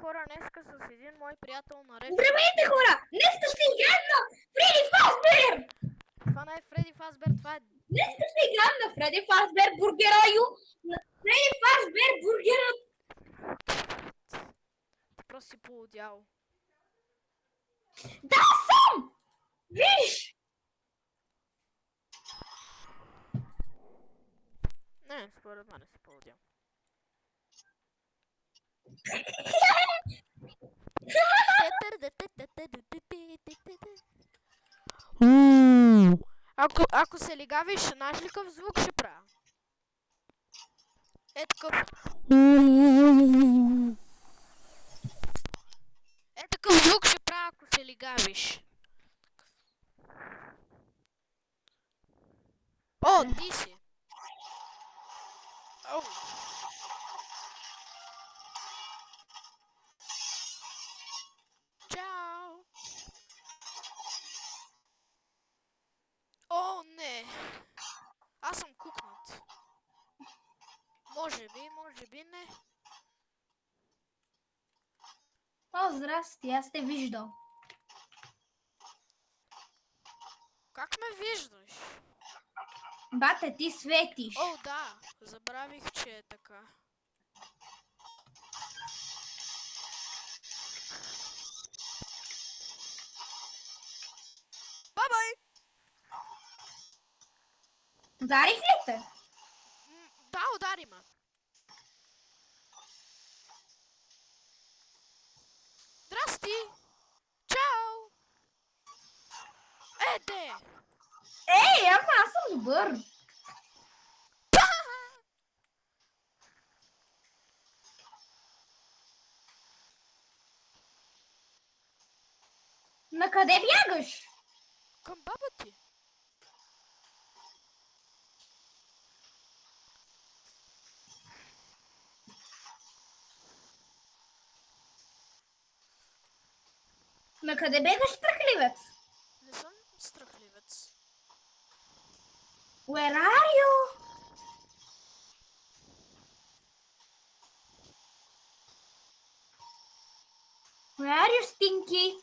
хора, днеска с един мой приятел наречен... Здравейте хора! Днеска ще играем на Фредди Фазбер! Това не е Фредди Фазбер, това е... Днеска ще играем на Фредди Фазбер Бургера Ю! На Фредди Фазбер Бургера... Ти просто си полудял. Да, съм! Виж! Не, според мен си полудял. Ако се лигавиш, знаеш ли какъв звук ще правя? Е такъв. Е такъв звук ще правя, ако се лигавиш. О, ти си. Оу. Чао. О, не. Аз съм кукнат. Може би не. О, здрасти, аз те виждал. Как ме виждаш? Бате, ти светиш. О, да. Забравих, че е така. Бай-бай! Ударих ли те? Да, удари ме. Здрасти! Чао! Де! Ей, ама аз съм добър. На къде бягаш? Към баба ти. На къде бегаш, страхливец? Не съм страхливец. Where are you? Where are you, Stinky?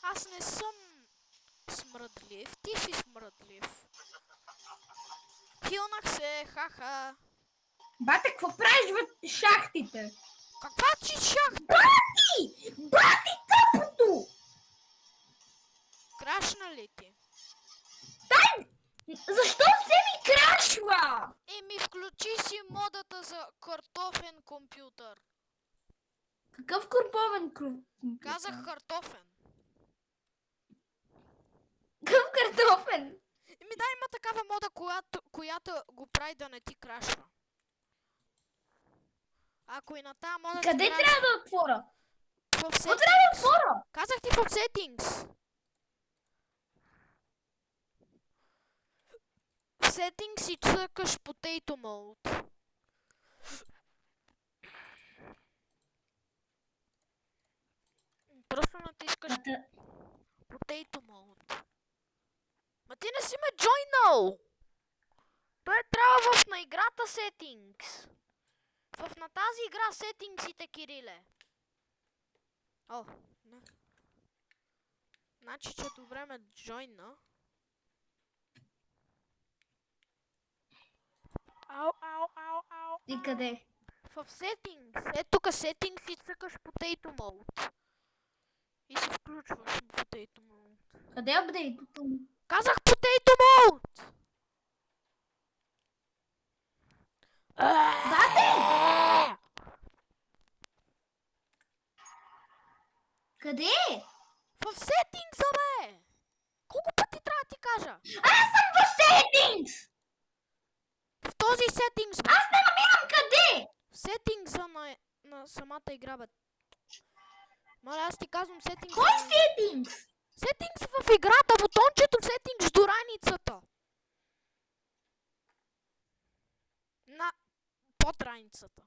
Аз не съм смръдлив, ти си смръдлив. Хилнах се, ха-ха. Бате, какво правиш в шахтите? Каква ти шахта? Бати! Бати тъпото! Крашна ли ти? Дай! Защо се ми крашва? Еми, включи си модата за картофен компютър. Какъв курповен компютър? Казах картофен. Какъв картофен? Еми да, има такава мода, която го прави да не ти крашва. Ако и на тази мода Къде ти трябва да отворя? В Какво трябва да отворя? Казах ти в settings. В settings си цъкаш potato mode. Просто натискаш potato mode. Ма ти не си ме joinal! Той трябва в на играта settings. На тази игра сетингсите, Кириле. О, не. Значи, че добре ме джойна. Ау. И къде? В settings. Тук settings и цъкаш potato mode. И се включваш в potato mode. Къде е апдейтото? Казах potato mode! Бате! Къде? В settings, бе! Колко пъти трябва да ти кажа? Аз съм в settings! В този settings, бе! Аз не намирам къде! В settings на самата игра, бе. Маля, аз ти казвам settings. Кой settings? Settings в играта, бутончето settings до раницата. Под раницата.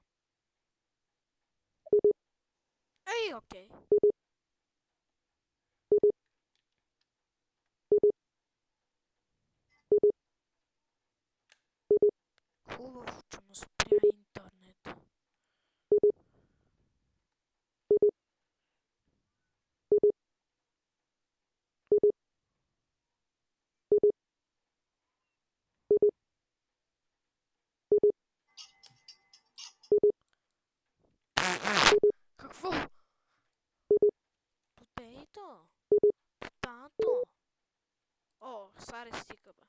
Ей, окей. Хубаво, че му спря интернет. Тато! Тато! О, сари стига, бе.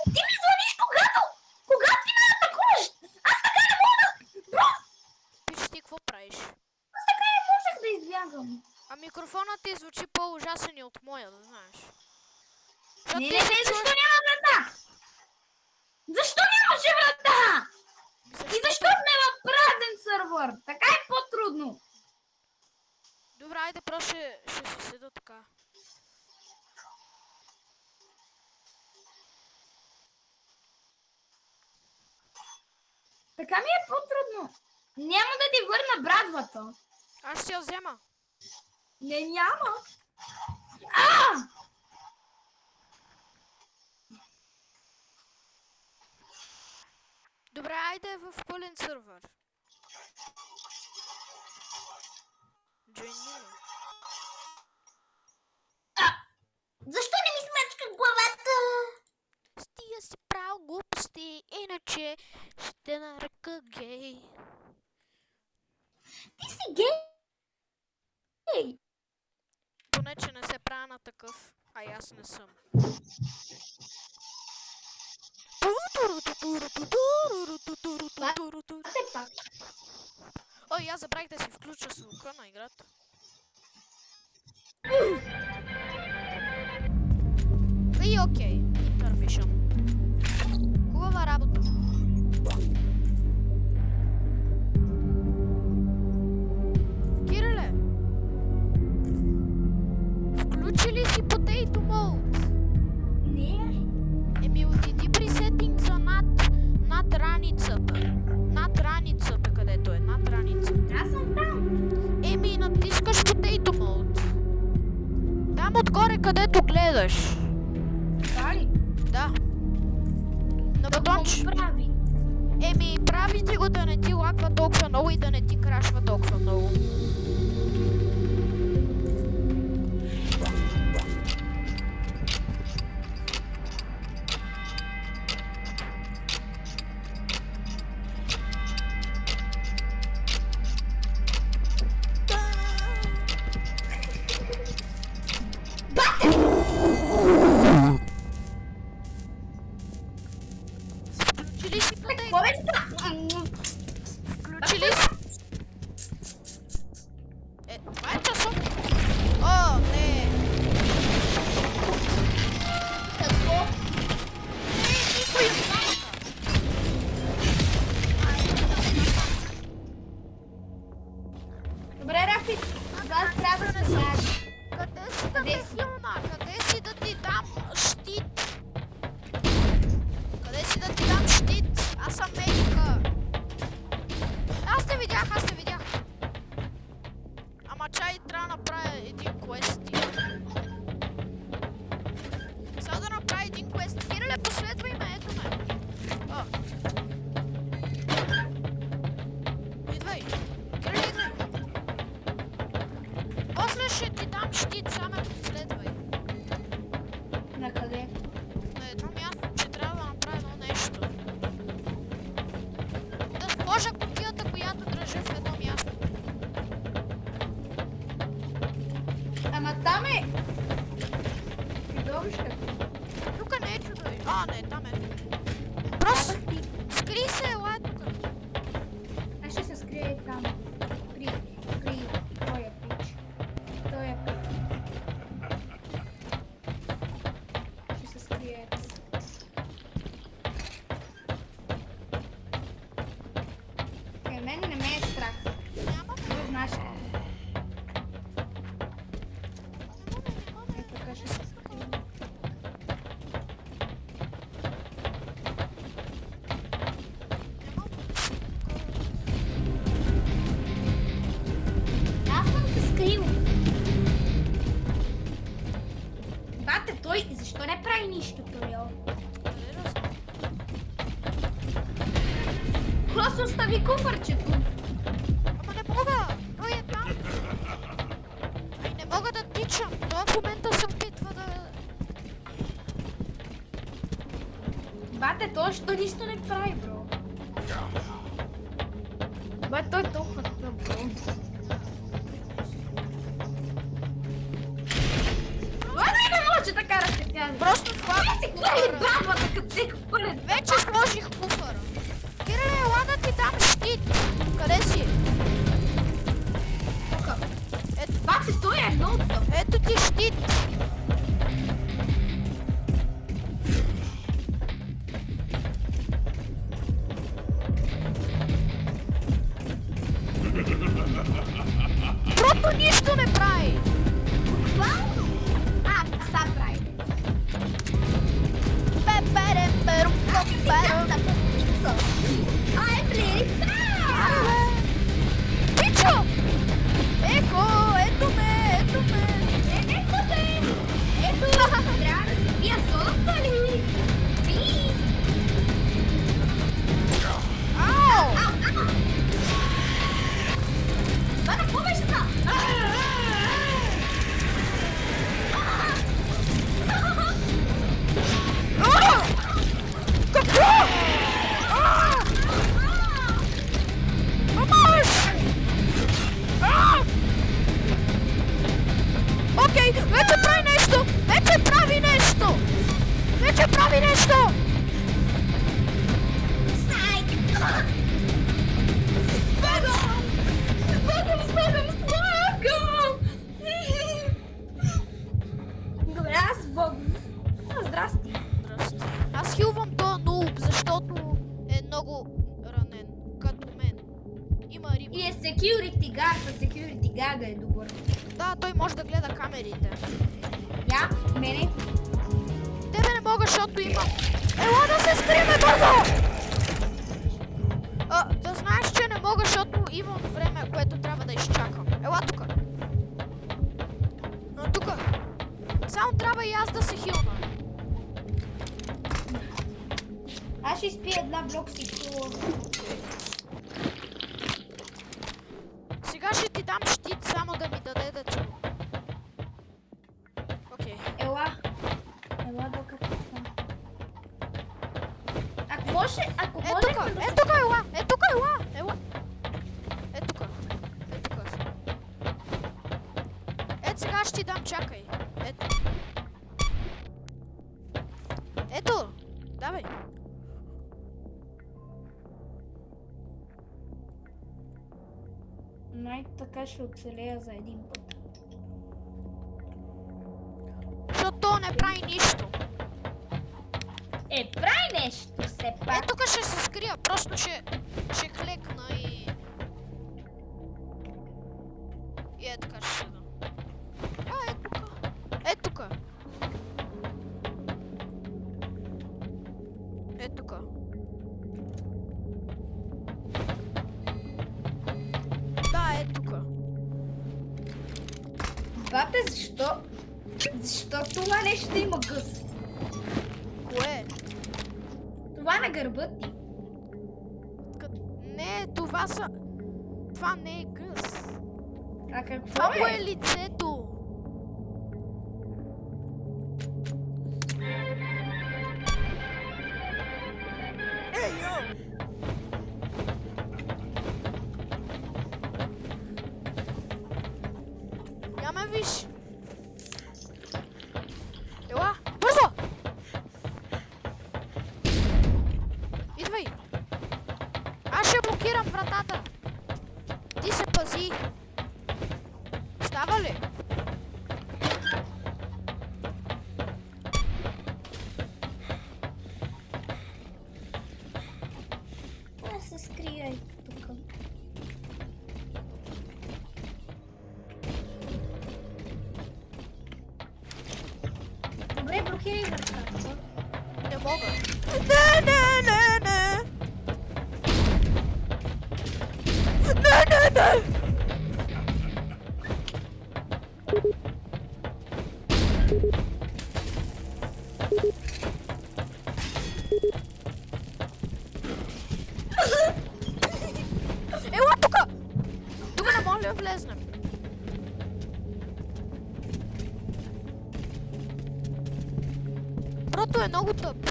Ти ми звъниш когато ти ме атакуваш! Аз така не мога! Бро! Пич, ти какво правиш? Аз така не можех да избягам. А микрофонът ти звучи по-ужасен и от моя, да знаеш. Защото Не, ти не, се не, чуваш- защо няма врата? Защо нямаше врата? И защо сме в празен сървър? Така е по-трудно. Добре, айде просто ще се седа така. Така ми е по-трудно. Няма да ти върна брадвата. Аз ще я взема. Не, няма. А! Добре, айде в пълен сървър. Джойни ме. Защо не ми смачка главата? Стига си правил глупости, иначе ще нарека гей. Ти си гей. Поне, че не се правя на такъв, а и аз не съм. Те пак. Ой, аз забравих да си включа звука на играта. И окей, интервишън. Хубава работа. Кириле, включи ли си Potato Mode? Не. Еми отиди при сеттингса над раницата. Над раницата, където е, над раницата. Аз съм там. Еми натискаш Potato Mode. Там отгоре, където гледаш. Дали? Да. На Да бутонче. го прави. Еми, прави ти го да не ти лаква толкова много и да не ти крашва толкова много. Включи ли си Какво Potato? беше това? Включи ли си? Това е часов. О, не. Какво? Не, никой от двамата. Добре, Рафи. Аз трябва да се Къде си да ме хилна? Къде си да ти дам щит? Къде си да ти дам щит? Аз съм медика. Аз те видях. Ама чай трябва да направя един квест. Сега да направя един квест. Кириле, последвай ме, ето ме. О. Идвай. Кириле, идвай. После ще ти дам щит, само ме последвай. На къде? На едно място, че трябва да направя едно нещо. Да сложа кутията, която държа в едно място. Ама там е. Чудовище. Тук не е чудовище. А, не, там е. Просто скри се, ела тук. Аз ще се скрия там. При той е пич. Той е пич. Ще се скрие. Мен не ме е страх. Няма ме. Той знаеш. Няма ме. Е, така ще се скрие. Аз съм се скрил. Бате, той защо не прави нищо, той? Къде да знам? Просто остави куфърчето. защо нищо не прави, бро? Бе, той е толкова тъп, бро. Ладно и не може да кара се тя. Просто слагам Гледай куфара. бабата, като се хвърля. Вече сложих куфара. Кириле, ела да ти дам щит. Къде си? Тук. Бате, той е много тъп. Ето ти щит. Просто нищо не прави. Буквално? Са прави. Пеперем, Да, пътница. Ай, блин, Пичо! Еко, ето ме, ето ме. Ето бе! Ето! Трябва да си пия содата ли? Ти! Ау! Това какво беше това? Какво? Мамаш! Окей, вече прави нещо! Вече прави нещо! Вече прави нещо! Сайк! Спагам! Добре, аз Богом. Здрасти. Здрасти. Аз хилвам този нуб, защото е много ранен, като мен. Има риба. И е security guard, security guard е добър. Да, той може да гледа камерите. Я, мене. Тебе не мога, защото имам. Ела да се скриме бързо! Да знаеш, че не мога, защото имам време, което трябва да изчакам. Ела тука. Тука. Само трябва и аз да се хилна. Аз ще изпия една блокси кола. Сега ще ти дам щит, само да ми даде да чу. Окей. Ела. Ела докато съм. Ако може, Е тука, ела! Е тука, ела! Ела! Е тука. Е тука. Ето сега ще ти дам, чакай. Ето. Ето! Давай. Най-така ще оцелея за един път. Защото то не прави нищо. Прави нещо все Е пак. тук ще се скрия, просто ще клекна и... И е така ще седа. Е тука. Е тука. Е тука. Да, е тука. Бате, защо? Защо това нещо има гъс? Кое? Това на гърба ти. Не, това са... Това не е гъс. А какво Това му е? е лицето. Ей, йо! Я ме виж. Ела, бързо! Идвай. Аз ще блокирам вратата. Ти се пази. Става ли? Аз се скрия и тук. Добре, блокирай вратата. Не мога. Не! Не! Ела тука! Тук не може да влезнем. Прото е много тъп.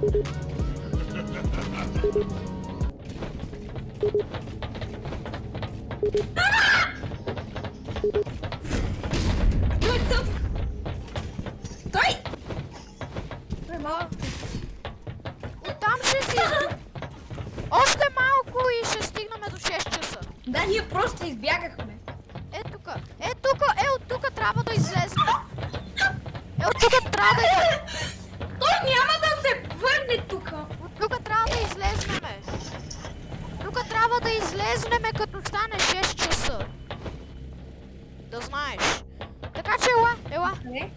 Стой тук! Стой! Не мога. Оттам ще си... Още малко и ще стигнем до 6 часа. Да, ние просто избягахме. Е тук, от тук трябва да излезем. От тук трябва да... Той няма да се върне тук. От тук трябва да излезнеме. Тук трябва да излезнеме като стане 6 часа. Да знаеш. Така че ела. Не?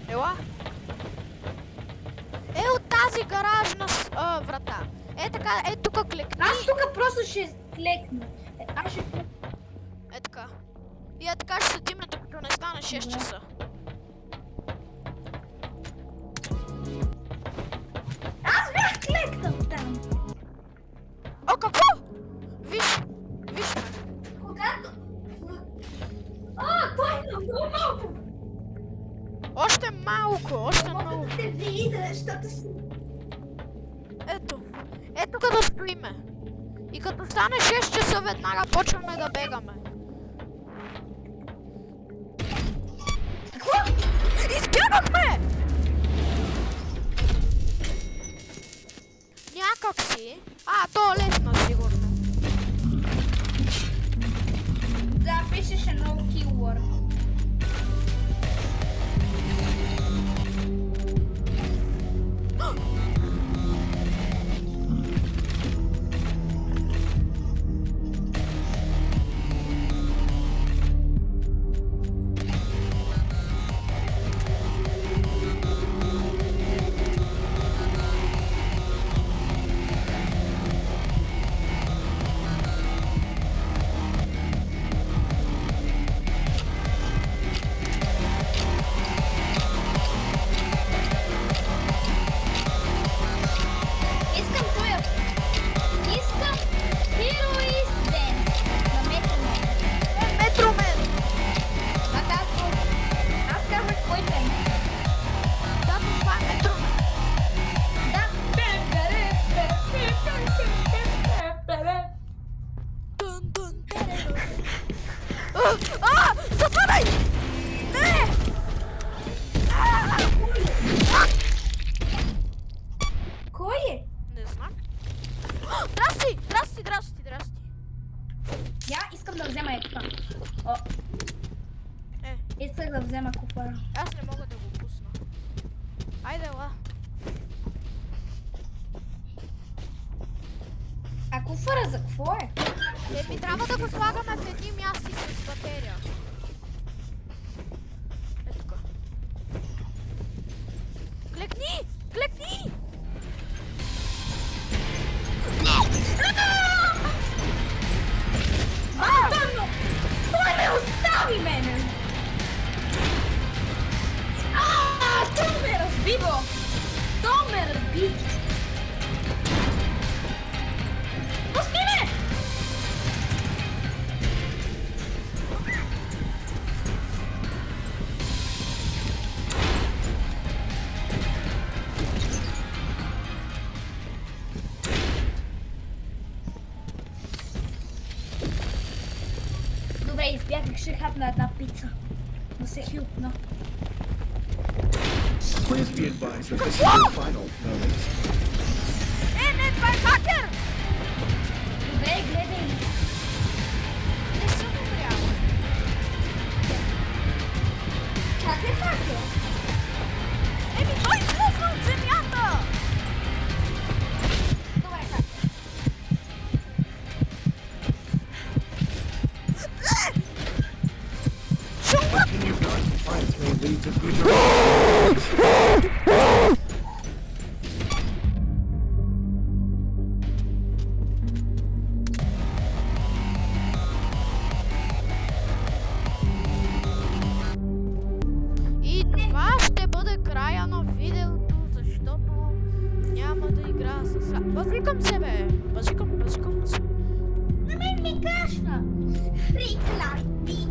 Ела. Е от тази гаражна врата. Е така, е тук клекни. Аз тук просто ще клекна. Аз ще клекна. Е така. И е така ще седиме докато не стане 6 Добре. часа. Аз бях клекнал там. О, какво? Виж ме. Когато... той е много малко. Още много. Те видя, защото си... Ето. Ето като стоиме. И като стане 6 часа веднага почваме да бегаме. Какво? Избягахме! Някак си. То е лесно сигурно. Да, пишеше no keyword. Искам тоя. Искам Heroes Dance на Метромен. Метромен! Аз казах кой е. Да, това е Метромен. Да. Дун, тереру. Затваряй! Не! Кой е? Не знам. Здрасти! Я искам да взема това. О, исках да взема куфара. Аз не мога да го пусна. Айде, ела. А куфара за какво е? Трябва да го слагаме в едни мясти с батерия. Е тук. Клекни! Тъмно! Той ме остави мене! Той ме разби, бо! Той ме разби! Пусни ме! Добре, избягах, ще хапна една пица. Но се хилпна. Please be advised that this is the final notice. Не, това е хакер! Добре, гледай. Не съм умряла. Как е факел? Той излезна от земята! Това е факел. Continued non-compliance may lead to future... И това ще бъде края на видеото, защото няма да игра с... Базикам се, бе! Базикам се. На мен ми кашна. Фриклайти.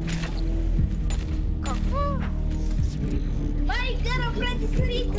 Какво? My girlfriend is Rick